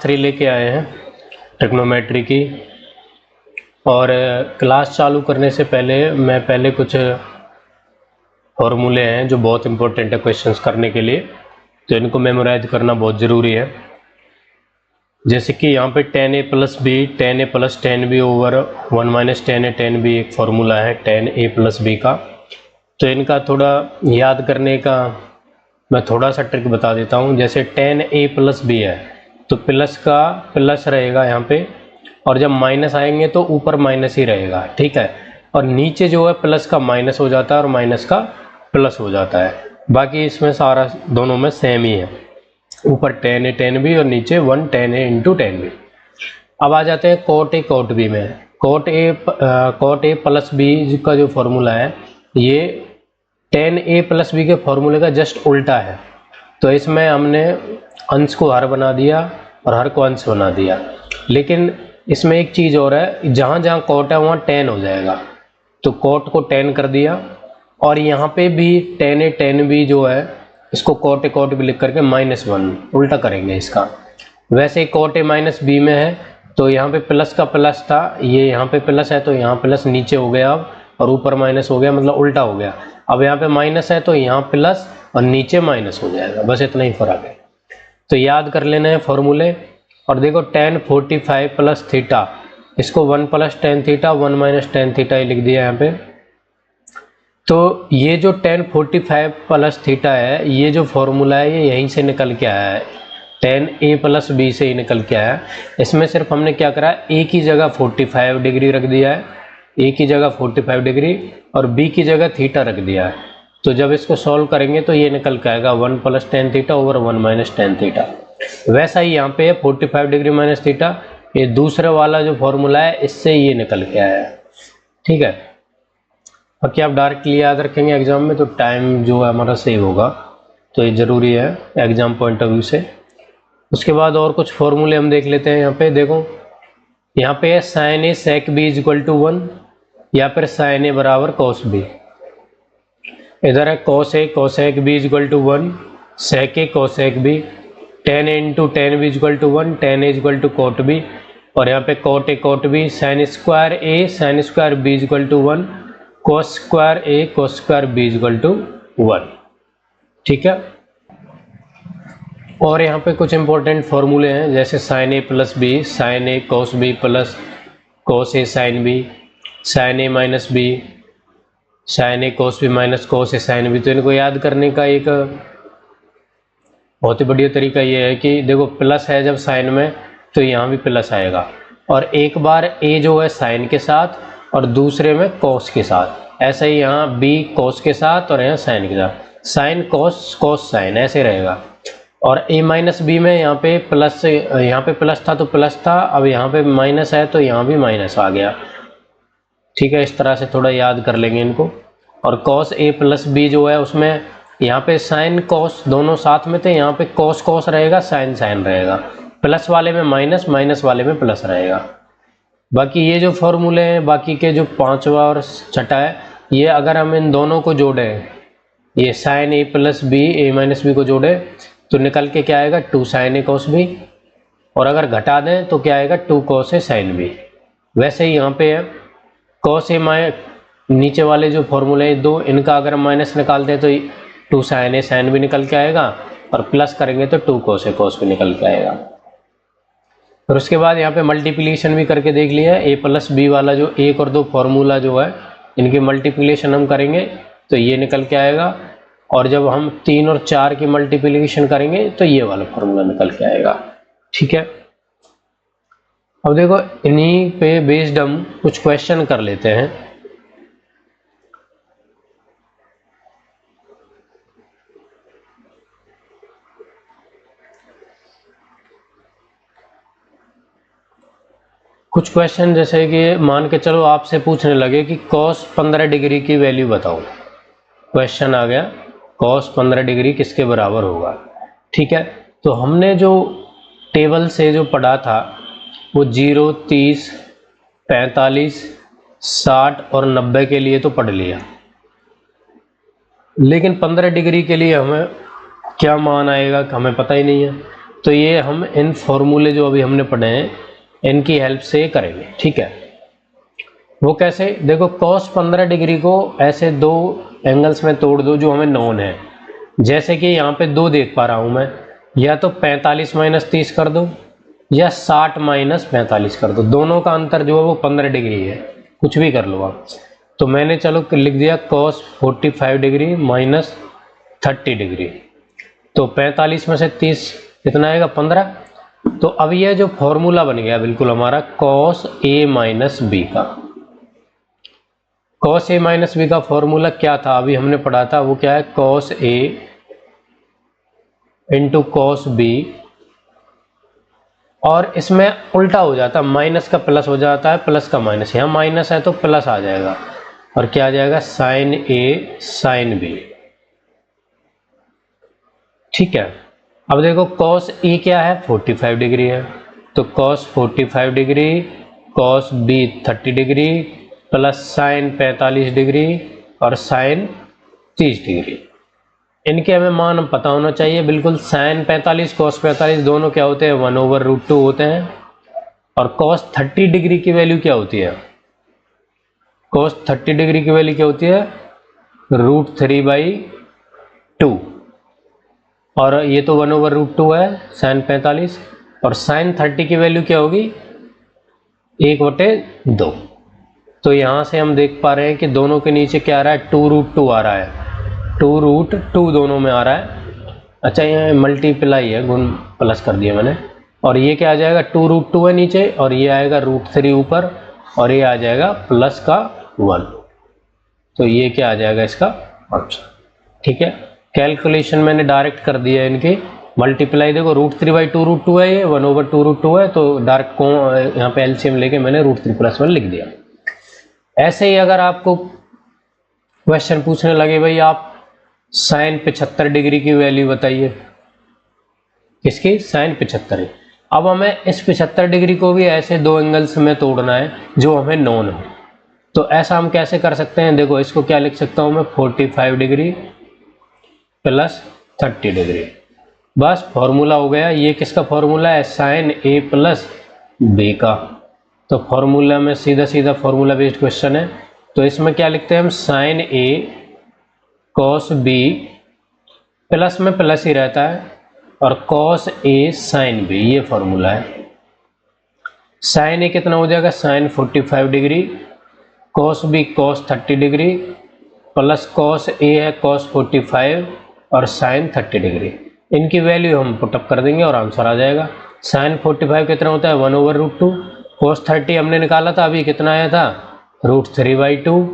3 लेके आए हैं ट्रिग्नोमेट्री की। और क्लास चालू करने से पहले कुछ फॉर्मूले हैं जो बहुत इंपॉर्टेंट है क्वेश्चंस करने के लिए, तो इनको मेमोराइज करना बहुत ज़रूरी है। जैसे कि यहाँ पे tan a plus B, tan a plus tan b over 1 minus tan a tan b एक फार्मूला है tan a प्लस बी का। तो इनका थोड़ा याद करने का मैं थोड़ा सा ट्रिक बता देता हूँ। जैसे tan a प्लस बी है तो प्लस का प्लस रहेगा यहाँ पे, और जब माइनस आएंगे तो ऊपर माइनस ही रहेगा, ठीक है। और नीचे जो है प्लस का माइनस हो जाता है और माइनस का प्लस हो जाता है। बाकी इसमें सारा दोनों में सेम ही है, ऊपर tan a tan b और नीचे 1 tan a into tan b। अब आ जाते हैं cot a cot b में। cot a प्लस बी का जो फॉर्मूला है ये tan a प्लस बी के फॉर्मूले का जस्ट उल्टा है। तो इसमें हमने अंश को हर बना दिया और हर को अंश बना दिया, लेकिन इसमें एक चीज़ और है, जहाँ जहाँ cot है वहाँ tan हो जाएगा। तो cot को tan कर दिया, और यहाँ पे भी tan a tan b जो है इसको cot a cot b लिख करके -1 उल्टा करेंगे इसका। वैसे cot a माइनस b में है तो यहाँ पे प्लस का प्लस था, ये यहाँ पे प्लस है तो यहाँ प्लस नीचे हो गया अब, और ऊपर माइनस हो गया, मतलब उल्टा हो गया। अब यहाँ पे माइनस है तो यहाँ प्लस और नीचे माइनस हो जाएगा, बस इतना ही फर्क है। तो याद कर लेना है फॉर्मूले। और देखो tan 45 प्लस थीटा, इसको 1 plus tan theta 1 minus tan theta ही लिख दिया यहाँ पे। तो ये जो tan 45 प्लस थीटा है, ये जो फॉर्मूला है ये यहीं से निकल के आया है, tan a प्लस बी से ही निकल के आया। इसमें सिर्फ हमने क्या करा, a की जगह 45 डिग्री रख दिया है, a की जगह 45 डिग्री और b की जगह थीटा रख दिया है। तो जब इसको सॉल्व करेंगे तो ये निकल के आएगा 1 plus tan theta over 1 minus tan theta. वैसा ही यहाँ पे 45 डिग्री माइनस थीटा, ये दूसरे वाला जो फॉर्मूला है इससे ये निकल के आया है, ठीक है। बाकी आप डायरेक्टली याद रखेंगे एग्जाम में तो टाइम जो है हमारा सेव होगा, तो ये ज़रूरी है एग्जाम पॉइंट ऑफ व्यू से। उसके बाद और कुछ फॉर्मूले हम देख लेते हैं। यहाँ पे देखो, यहाँ पे है sin a sec b is equal to 1, या फिर sin a बराबर cos b। इधर है cos a cosec b is equal to 1, sec a cosec b, tan a into tan b is equal to 1, tan a is equal to cot b, और यहाँ पे cot a cot b, sin square a sin square b is equal to 1, cos square a cos square b is equal to 1, ठीक है। और यहाँ पे कुछ important फॉर्मूले हैं, जैसे sin a plus B, sin a cos b plus cos a sin b, sin a minus b, sin a cos b minus cos a sin b। तो इनको याद करने का एक बहुत ही बढ़िया तरीका ये है कि देखो प्लस है जब साइन में तो यहाँ भी प्लस आएगा, और एक बार a जो है साइन के साथ और दूसरे में cos के साथ, ऐसा ही यहाँ b cos के साथ और यहाँ साइन के साथ, साइन cos cos साइन ऐसे रहेगा। और a माइनस बी में यहाँ पे प्लस था तो प्लस था, अब यहाँ पे माइनस है तो यहाँ भी माइनस आ गया, ठीक है। इस तरह से थोड़ा याद कर लेंगे इनको। और cos a प्लस बी जो है उसमें यहाँ पे साइन cos दोनों साथ में थे, यहाँ पे cos cos रहेगा, साइन साइन रहेगा, प्लस वाले में माइनस माइनस वाले में प्लस रहेगा। बाकी ये जो फॉर्मूले हैं, बाकी के जो पांचवा और छठा है, ये अगर हम इन दोनों को जोड़ें, ये sine a plus B a minus B को जोड़े तो निकल के क्या आएगा 2 sin a cos b, और अगर घटा दें तो क्या आएगा 2 cos a sin b। वैसे ही यहाँ पे है cos a नीचे वाले जो फॉर्मूले हैं दो, इनका अगर माइनस निकालते हैं तो 2 sin a sin b निकल के आएगा, और प्लस करेंगे तो 2 cos a cos b निकल के आएगा। और उसके बाद यहाँ पे मल्टीप्लिकेशन भी करके देख लिया, a प्लस बी वाला जो 1 और 2 फॉर्मूला जो है इनकी मल्टीप्लिकेशन हम करेंगे तो ये निकल के आएगा, और जब हम 3 और 4 की मल्टीप्लिकेशन करेंगे तो ये वाला फॉर्मूला निकल के आएगा, ठीक है। अब देखो इन्हीं पे बेस्ड हम कुछ क्वेश्चन कर लेते हैं। कुछ क्वेश्चन जैसे कि मान के चलो आपसे पूछने लगे कि cos 15 डिग्री की वैल्यू बताओ। क्वेश्चन आ गया cos 15 डिग्री किसके बराबर होगा, ठीक है। तो हमने जो टेबल से जो पढ़ा था वो 0, 30, 45, 60 और 90 के लिए तो पढ़ लिया, लेकिन 15 डिग्री के लिए हमें क्या मान आएगा हमें पता ही नहीं है। तो ये हम इन फॉर्मूले जो अभी हमने पढ़े हैं इनकी हेल्प से करेंगे, ठीक है। वो कैसे, देखो cos 15 डिग्री को ऐसे दो एंगल्स में तोड़ दो जो हमें नॉन है। जैसे कि यहाँ पे दो देख पा रहा हूँ मैं, या तो 45 माइनस 30 कर दो या 60 माइनस 45 कर दो, दोनों का अंतर जो है वो 15 डिग्री है, कुछ भी कर लो आप। तो मैंने चलो लिख दिया cos 45 डिग्री माइनस 30 डिग्री, तो 45 में से 30 कितना आएगा 15। तो अब यह जो फॉर्मूला बन गया बिल्कुल हमारा cos a माइनस बी का, cos a माइनस बी का फॉर्मूला क्या था अभी हमने पढ़ा था, वो क्या है cos a into cos b, और इसमें उल्टा हो जाता है, माइनस का प्लस हो जाता है, प्लस का माइनस, यहाँ माइनस है तो प्लस आ जाएगा, और क्या आ जाएगा sin a sin b, ठीक है। अब देखो cos a क्या है 45 डिग्री है, तो cos 45 degree cos b 30 degree plus sin 45 degree और sin 30 डिग्री, इनके हमें मान पता होना चाहिए बिल्कुल। sin 45 cos 45 दोनों क्या होते हैं 1/√2 होते हैं, और cos 30 डिग्री की वैल्यू क्या होती है, cos 30 डिग्री की वैल्यू क्या होती है √3/2, और ये तो 1/√2 है sin 45, और sin 30 की वैल्यू क्या होगी 1/2। तो यहाँ से हम देख पा रहे हैं कि दोनों के नीचे क्या आ रहा है 2√2 आ रहा है, 2√2 दोनों में आ रहा है। अच्छा यहाँ मल्टीप्लाई है, गुण प्लस कर दिया मैंने, और ये क्या आ जाएगा 2√2 है नीचे, और ये आएगा √3 ऊपर, और ये आ जाएगा प्लस का 1, तो ये क्या आ जाएगा इसका आंसर, ठीक है। कैलकुलेशन मैंने डायरेक्ट कर दिया इनकी, मल्टीप्लाई देखो √3/2√2 है, ये 1/2√2 है, तो डायरेक्ट को यहाँ पे एलसीएम लेके मैंने √3 + 1 लिख दिया। ऐसे ही अगर आपको क्वेश्चन पूछने लगे भाई आप sin 75 डिग्री की वैल्यू बताइए, किसकी sin 75, अब हमें इस 75 डिग्री को भी ऐसे दो एंगल्स में तोड़ना है जो हमें नॉन हो, तो ऐसा हम कैसे कर सकते हैं, देखो इसको क्या लिख सकता हूं मैं 45 डिग्री प्लस 30 डिग्री, बस फॉर्मूला हो गया। ये किसका फॉर्मूला है sin a प्लस b का, तो फॉर्मूला में सीधा सीधा फॉर्मूला बेस्ड क्वेश्चन है, तो इसमें क्या लिखते हैं हम sin a cos b, plus में प्लस ही रहता है, और cos a sin b, ये फॉर्मूला है। sin a कितना हो जाएगा sin 45 degree, cos b cos 30 degree, plus cos a है cos 45 और sin 30 डिग्री, इनकी वैल्यू हम पुटअप कर देंगे और आंसर आ जाएगा। sin 45 कितना होता है 1/√2, cos 30 हमने निकाला था अभी, कितना आया था √3/2,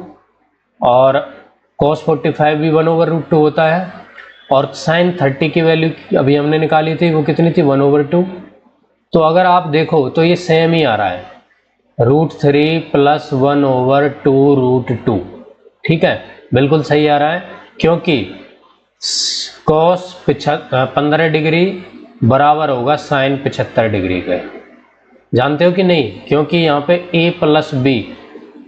और cos 45 भी 1/√2 होता है, और sin 30 की वैल्यू अभी हमने निकाली थी, वो कितनी थी 1/2। तो अगर आप देखो तो ये सेम ही आ रहा है √3 + 1/2√2, ठीक है, बिल्कुल सही आ रहा है, क्योंकि cos 15 डिग्री बराबर होगा sin 75 डिग्री के, जानते हो कि नहीं, क्योंकि यहाँ पे a प्लस b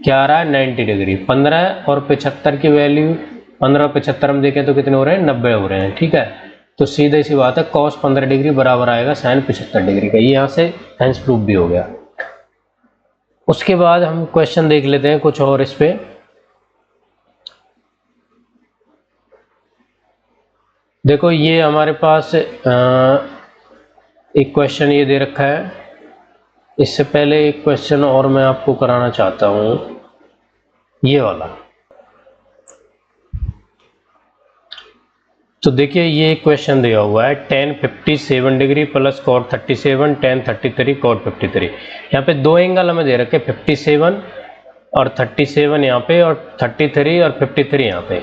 क्या आ रहा है 90 डिग्री, 15 और 75 की वैल्यू 15 और 75 हम देखें तो कितने हो रहे हैं 90 हो रहे हैं, ठीक है। तो सीधे सी बात है cos 15 डिग्री बराबर आएगा sin 75 डिग्री का, ये यहाँ से हेंस प्रूफ भी हो गया। उसके बाद हम क्वेश्चन देख लेते हैं कुछ और इस पे। देखो ये हमारे पास एक क्वेश्चन ये दे रखा है, इससे पहले एक क्वेश्चन और मैं आपको कराना चाहता हूं, ये वाला। तो देखिए ये क्वेश्चन दिया हुआ है tan 57 degree plus cot 37 tan 33 cot 53, यहाँ पे दो एंगल हमें दे रखे 57 और 37 यहाँ पे, और 33 और 53 यहाँ पे।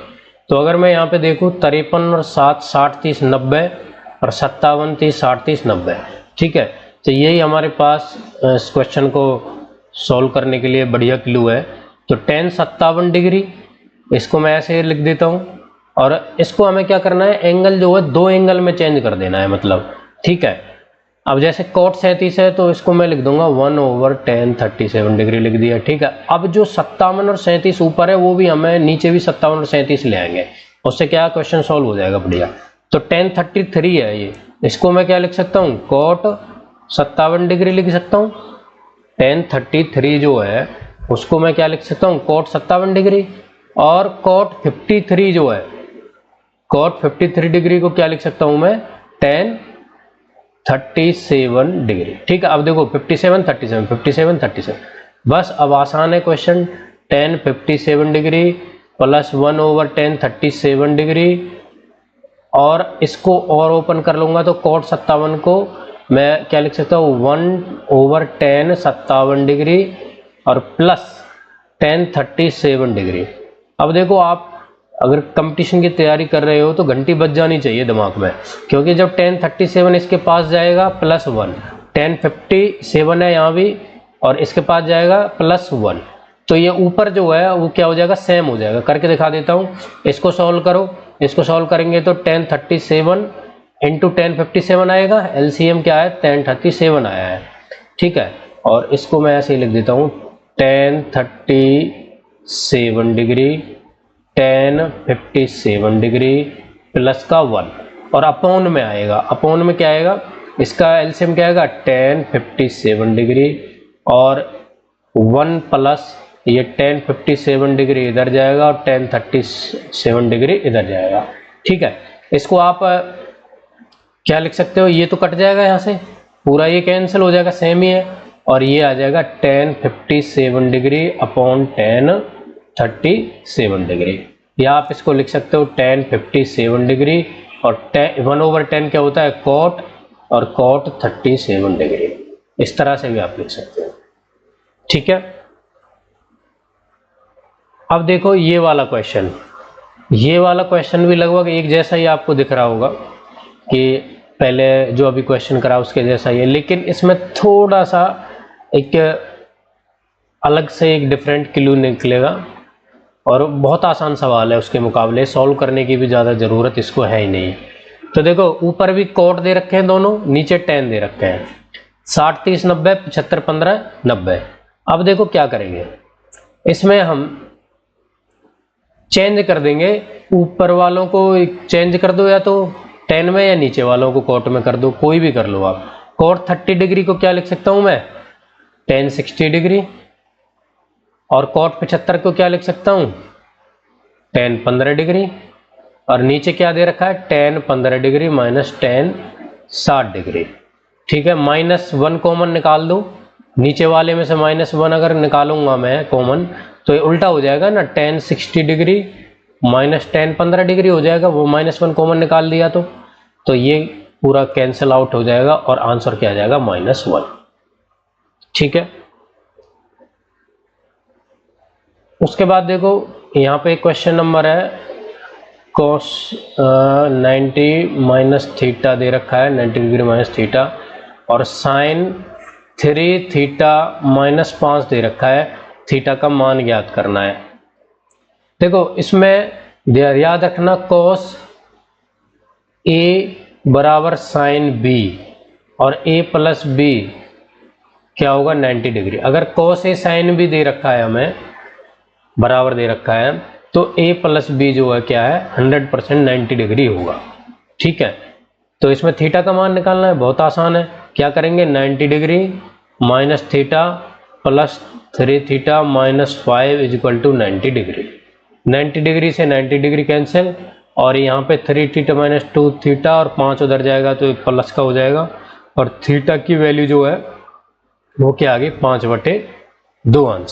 तो अगर मैं यहाँ पे देखूँ 53 और 7 60 30 90 और 57 30 60 30 90, ठीक है। तो यही हमारे पास इस क्वेश्चन को सॉल्व करने के लिए बढ़िया क्लू है। तो tan 57 डिग्री इसको मैं ऐसे लिख देता हूँ, और इसको हमें क्या करना है एंगल जो है दो एंगल में चेंज कर देना है, मतलब, ठीक है। अब जैसे cot 37 है तो इसको मैं लिख दूंगा 1/tan 37 डिग्री लिख दिया, ठीक है। अब जो 57 और 37 ऊपर है वो भी हमें नीचे भी 57 और 37 ले आएंगे, उससे क्या क्वेश्चन सॉल्व हो जाएगा बढ़िया। तो tan 33 है ये, इसको मैं क्या लिख सकता हूँ, cot 57 डिग्री लिख सकता हूँ। tan 33 जो है उसको मैं क्या लिख सकता हूँ, cot 57 डिग्री। और cot 53 जो है, cot 53 डिग्री को क्या लिख सकता हूँ मैं, tan 37 डिग्री। ठीक है, अब देखो 57 37 57 37, बस अब आसान है question. tan 57 degree plus 1/tan 37 degree, और इसको और ओपन कर लूंगा तो cot 57 को मैं क्या लिख सकता हूँ, 1/tan 57 डिग्री और प्लस tan 37 डिग्री। अब देखो आप अगर कंपटीशन की तैयारी कर रहे हो तो घंटी बज जानी चाहिए दिमाग में, क्योंकि जब tan 37 इसके पास जाएगा +1, tan 57 है यहाँ भी और इसके पास जाएगा +1, तो ये ऊपर जो है वो क्या हो जाएगा, सेम हो जाएगा। करके दिखा देता हूँ, इसको सॉल्व करो। इसको सॉल्व करेंगे तो tan 37 इंटू tan 57 आएगा, LCM क्या है, tan 37 आया है। ठीक है, और इसको मैं ऐसे ही लिख देता हूँ, tan 37 degree tan 57 degree plus का 1, और अपॉन में आएगा। अपॉन में क्या आएगा, इसका एलसीएम क्या आएगा, tan 57 डिग्री और 1 प्लस ये tan 57 डिग्री इधर जाएगा और tan 37 डिग्री इधर जाएगा। ठीक है, इसको आप क्या लिख सकते हो, ये तो कट जाएगा यहाँ से, पूरा ये कैंसिल हो जाएगा, सेम ही है, और ये आ जाएगा tan 57 degree upon tan 37 degree. या आप इसको लिख सकते हो tan 57 डिग्री और 1/10 क्या होता है, cot, और cot 37 डिग्री। इस तरह से भी आप लिख सकते हो। ठीक है, अब देखो ये वाला क्वेश्चन, ये वाला क्वेश्चन भी लगभग एक जैसा ही आपको दिख रहा होगा कि पहले जो अभी क्वेश्चन करा उसके जैसा ही है, लेकिन इसमें थोड़ा सा एक अलग से एक डिफरेंट क्लू निकलेगा, और बहुत आसान सवाल है उसके मुकाबले, सॉल्व करने की भी ज़्यादा ज़रूरत इसको है ही नहीं। तो देखो ऊपर भी cot दे रखे हैं दोनों, नीचे tan दे रखे हैं, 60 30 90 75 15 90। अब देखो क्या करेंगे, इसमें हम चेंज कर देंगे, ऊपर वालों को चेंज कर दो या तो tan में, या नीचे वालों को cot में कर दो, कोई भी कर लो आप। cot 30 डिग्री को क्या लिख सकता हूं मैं, tan 60 डिग्री, और cot 75 को क्या लिख सकता हूं, tan 15 डिग्री, और नीचे क्या दे रखा है, tan 15 degree minus tan 60 degree. ठीक है, -1 कॉमन निकाल दो, नीचे वाले में से -1 अगर निकालूंगा मैं कॉमन तो ये उल्टा हो जाएगा ना, tan 60 degree minus tan 15 degree हो जाएगा, वो -1 कॉमन निकाल दिया तो ये पूरा कैंसिल आउट हो जाएगा और आंसर क्या आ जाएगा, -1। ठीक है, उसके बाद देखो यहाँ पे क्वेश्चन नंबर है, cos 90 माइनस थीटा दे रखा है, 90 डिग्री माइनस थीटा, और sin 3 थीटा माइनस 5 दे रखा है, थीटा का मान ज्ञात करना है। देखो इसमें याद रखना, cos A बराबर sin B और A प्लस B क्या होगा, 90 डिग्री। अगर cos A sin B दे रखा है हमें, बराबर दे रखा है, तो A प्लस B जो है क्या है, 100% 90 डिग्री होगा। ठीक है, तो इसमें थीटा का मान निकालना है, बहुत आसान है। क्या करेंगे, 90 degree minus theta plus 3 theta minus 5 equal to 90 degree. 90 degree से 90 डिग्री कैंसिल, और यहाँ पे 3 थीटा माइनस 2 थीटा और 5 उधर जाएगा तो प्लस का हो जाएगा, और थीटा की वैल्यू जो है वो क्या आ गई, 5/2 आंसर।